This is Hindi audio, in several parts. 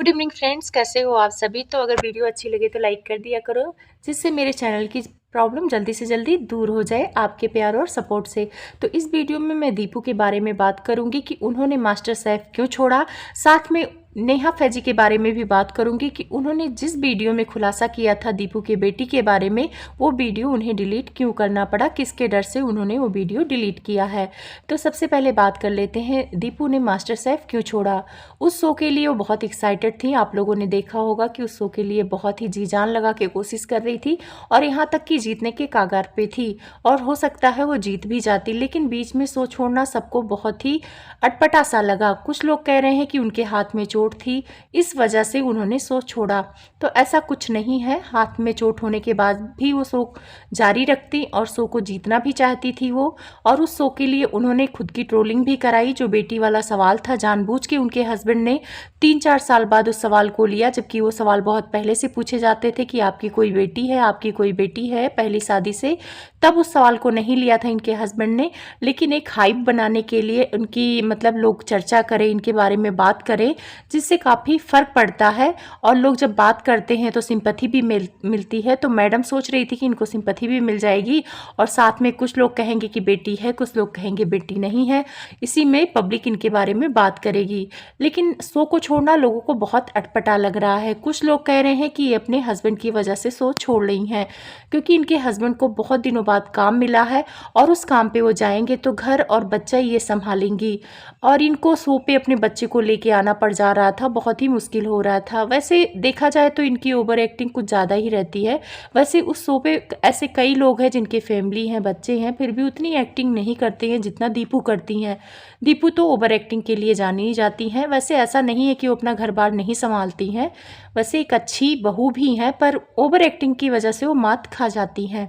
गुड इवनिंग फ्रेंड्स, कैसे हो आप सभी। तो अगर वीडियो अच्छी लगे तो लाइक कर दिया करो, जिससे मेरे चैनल की प्रॉब्लम जल्दी से जल्दी दूर हो जाए आपके प्यार और सपोर्ट से। तो इस वीडियो में मैं दीपू के बारे में बात करूंगी कि उन्होंने मास्टर शेफ क्यों छोड़ा। साथ में नेहा फैजी के बारे में भी बात करूंगी कि उन्होंने जिस वीडियो में खुलासा किया था दीपू के बेटी के बारे में, वो वीडियो उन्हें डिलीट क्यों करना पड़ा, किसके डर से उन्होंने वो वीडियो डिलीट किया है। तो सबसे पहले बात कर लेते हैं दीपू ने मास्टर शेफ क्यों छोड़ा। उस शो के लिए वो बहुत एक्साइटेड थी। आप लोगों ने देखा होगा कि उस शो के लिए बहुत ही जी जान लगा के कोशिश कर रही थी और यहाँ तक कि जीतने के कागार पे थी और हो सकता है वो जीत भी जाती, लेकिन बीच में शो छोड़ना सबको बहुत ही अटपटा सा लगा। कुछ लोग कह रहे हैं कि उनके हाथ में चोट थी, इस वजह से उन्होंने शो छोड़ा। तो ऐसा कुछ नहीं है, हाथ में चोट होने के बाद भी वो शो जारी रखती और शो को जीतना भी चाहती थी वो। और उस शो के लिए उन्होंने खुद की ट्रोलिंग भी कराई। जो बेटी वाला सवाल था, जानबूझ के उनके हस्बैंड ने 3-4 साल बाद उस सवाल को लिया, जबकि वो सवाल बहुत पहले से पूछे जाते थे कि आपकी कोई बेटी है, आपकी कोई बेटी है पहली शादी से। तब उस सवाल को नहीं लिया था इनके हस्बैंड ने, लेकिन एक हाइप बनाने के लिए उनकी मतलब लोग चर्चा करें, इनके बारे में बात करें, जिससे काफ़ी फ़र्क पड़ता है। और लोग जब बात करते हैं तो सिंपैथी भी मिलती है। तो मैडम सोच रही थी कि इनको सिंपैथी भी मिल जाएगी और साथ में कुछ लोग कहेंगे कि बेटी है, कुछ लोग कहेंगे बेटी नहीं है, इसी में पब्लिक इनके बारे में बात करेगी। लेकिन शो को छोड़ना लोगों को बहुत अटपटा लग रहा है। कुछ लोग कह रहे हैं कि ये अपने हस्बैंड की वजह से शो छोड़ रही हैं, क्योंकि इनके हस्बैंड को बहुत दिनों बाद काम मिला है और उस काम पे वो जाएंगे तो घर और बच्चा ये संभालेंगी। और इनको शो पे अपने बच्चे को लेके आना पड़ जा रहा था, बहुत ही मुश्किल हो रहा था। वैसे देखा जाए तो इनकी ओवर एक्टिंग कुछ ज़्यादा ही रहती है। वैसे उस शो पे ऐसे कई लोग हैं जिनके फैमिली हैं, बच्चे हैं, फिर भी उतनी एक्टिंग नहीं करते हैं जितना दीपू करती हैं। दीपू तो ओवर एक्टिंग के लिए जानी जाती हैं। वैसे ऐसा नहीं है कि वो अपना घर बार नहीं संभालती हैं, वैसे एक अच्छी बहू भी हैं, पर ओवर एक्टिंग की वजह से वो मात खा जाती हैं।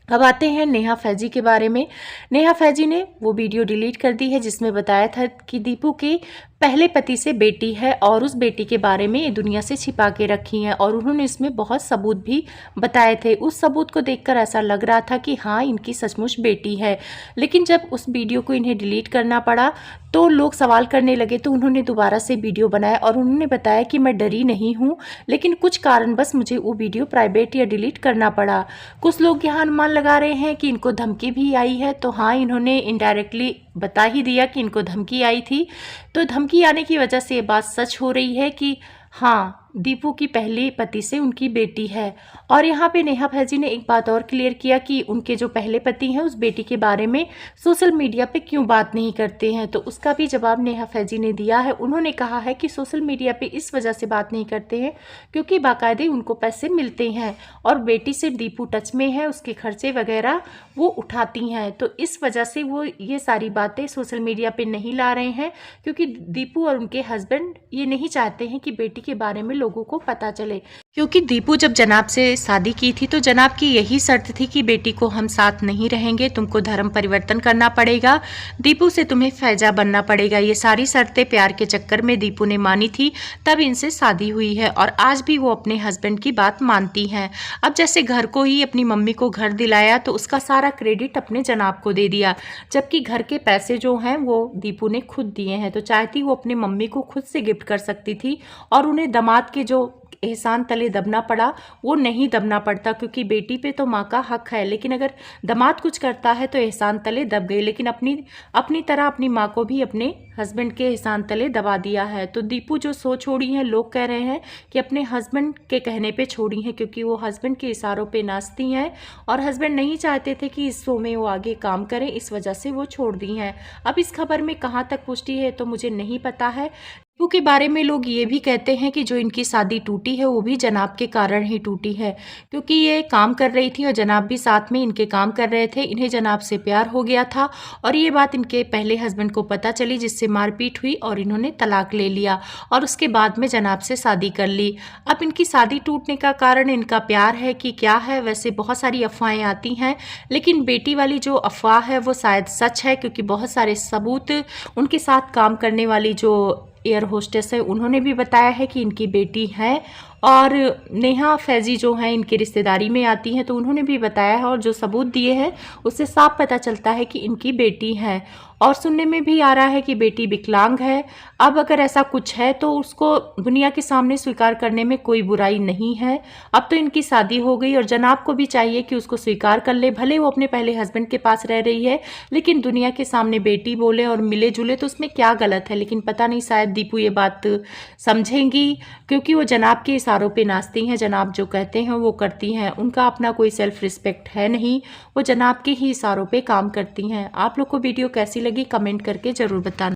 अब आते हैं नेहा फैजी के बारे में। नेहा फैजी ने वो वीडियो डिलीट कर दी है जिसमें बताया था कि दीपू के पहले पति से बेटी है और उस बेटी के बारे में ये दुनिया से छिपा के रखी हैं, और उन्होंने इसमें बहुत सबूत भी बताए थे। उस सबूत को देखकर ऐसा लग रहा था कि हाँ, इनकी सचमुच बेटी है। लेकिन जब उस वीडियो को इन्हें डिलीट करना पड़ा तो लोग सवाल करने लगे, तो उन्होंने दोबारा से वीडियो बनाया और उन्होंने बताया कि मैं डरी नहीं हूँ, लेकिन कुछ कारणवश मुझे वो वीडियो प्राइवेट या डिलीट करना पड़ा। कुछ लोग यहाँ अनुमान लगा रहे हैं कि इनको धमकी भी आई है। तो हाँ, इन्होंने इनडायरेक्टली बता ही दिया कि इनको धमकी आई थी। तो धमकी आने की वजह से ये बात सच हो रही है कि हाँ, दीपू की पहले पति से उनकी बेटी है। और यहाँ पे नेहा फैजी ने एक बात और क्लियर किया कि उनके जो पहले पति हैं उस बेटी के बारे में सोशल मीडिया पे क्यों बात नहीं करते हैं। तो उसका भी जवाब नेहा फैजी ने दिया है। उन्होंने कहा है कि सोशल मीडिया पे इस वजह से बात नहीं करते हैं क्योंकि बाकायदे उनको पैसे मिलते हैं और बेटी से दीपू टच में है, उसके खर्चे वगैरह वो उठाती हैं। तो इस वजह से वो ये सारी बातें सोशल मीडिया पे नहीं ला रहे हैं, क्योंकि दीपू और उनके हस्बैंड ये नहीं चाहते हैं कि बेटी के बारे में लोगों को पता चले। क्योंकि दीपू जब जनाब से शादी की थी तो जनाब की यही शर्त थी कि बेटी को हम साथ नहीं रहेंगे, तुमको धर्म परिवर्तन करना पड़ेगा, दीपू से तुम्हें फैजा बनना पड़ेगा। ये सारी शर्तें प्यार के चक्कर में दीपू ने मानी थी, तब इनसे शादी हुई है और आज भी वो अपने हस्बैंड की बात मानती हैं। अब जैसे घर को ही अपनी मम्मी को घर दिलाया तो उसका सारा क्रेडिट अपने जनाब को दे दिया, जबकि घर के पैसे जो हैं वो दीपू ने खुद दिए हैं। तो चाहती वो अपनी मम्मी को खुद से गिफ्ट कर सकती थी और उन्हें दामाद के जो एहसान तले दबना पड़ा वो नहीं दबना पड़ता, क्योंकि बेटी पे तो माँ का हक है। लेकिन अगर दामाद कुछ करता है तो एहसान तले दब गए, लेकिन अपनी तरह अपनी माँ को भी अपने हस्बैंड के एहसान तले दबा दिया है। तो दीपू जो सो छोड़ी हैं, लोग कह रहे हैं कि अपने हस्बैंड के कहने पे छोड़ी हैं, क्योंकि वो हस्बैंड के इशारों पे नाचती हैं और हस्बैंड नहीं चाहते थे कि इस शो में वो आगे काम करें, इस वजह से वो छोड़ दी हैं। अब इस खबर में कहाँ तक पुष्टि है तो मुझे नहीं पता है। दीपू के बारे में लोग ये भी कहते हैं कि जो इनकी शादी टूटी है वो भी जनाब के कारण ही टूटी है, क्योंकि ये काम कर रही थी और जनाब भी साथ में इनके काम कर रहे थे। इन्हें जनाब से प्यार हो गया था और ये बात इनके पहले हस्बैंड को पता चली, जिससे मारपीट हुई और इन्होंने तलाक ले लिया और उसके बाद में जनाब से शादी कर ली। अब इनकी शादी टूटने का कारण इनका प्यार है कि क्या है, वैसे बहुत सारी अफवाहें आती हैं, लेकिन बेटी वाली जो अफवाह है वो शायद सच है, क्योंकि बहुत सारे सबूत उनके साथ काम करने वाली जो एयर होस्टेस है उन्होंने भी बताया है कि इनकी बेटी है। और नेहा फैजी जो हैं इनकी रिश्तेदारी में आती हैं तो उन्होंने भी बताया है, और जो सबूत दिए हैं उससे साफ पता चलता है कि इनकी बेटी है। और सुनने में भी आ रहा है कि बेटी विकलांग है। अब अगर ऐसा कुछ है तो उसको दुनिया के सामने स्वीकार करने में कोई बुराई नहीं है। अब तो इनकी शादी हो गई और जनाब को भी चाहिए कि उसको स्वीकार कर ले। भले वो अपने पहले हस्बैंड के पास रह रही है, लेकिन दुनिया के सामने बेटी बोले और मिले जुले तो उसमें क्या गलत है। लेकिन पता नहीं शायद दीपू ये बात समझेंगी, क्योंकि वो जनाब के इशारों पे नाचती हैं। जनाब जो कहते हैं वो करती हैं, उनका अपना कोई सेल्फ रिस्पेक्ट है नहीं, वो जनाब के ही इशारों पे काम करती हैं। आप लोग को वीडियो कैसी लगी कमेंट करके ज़रूर बताना।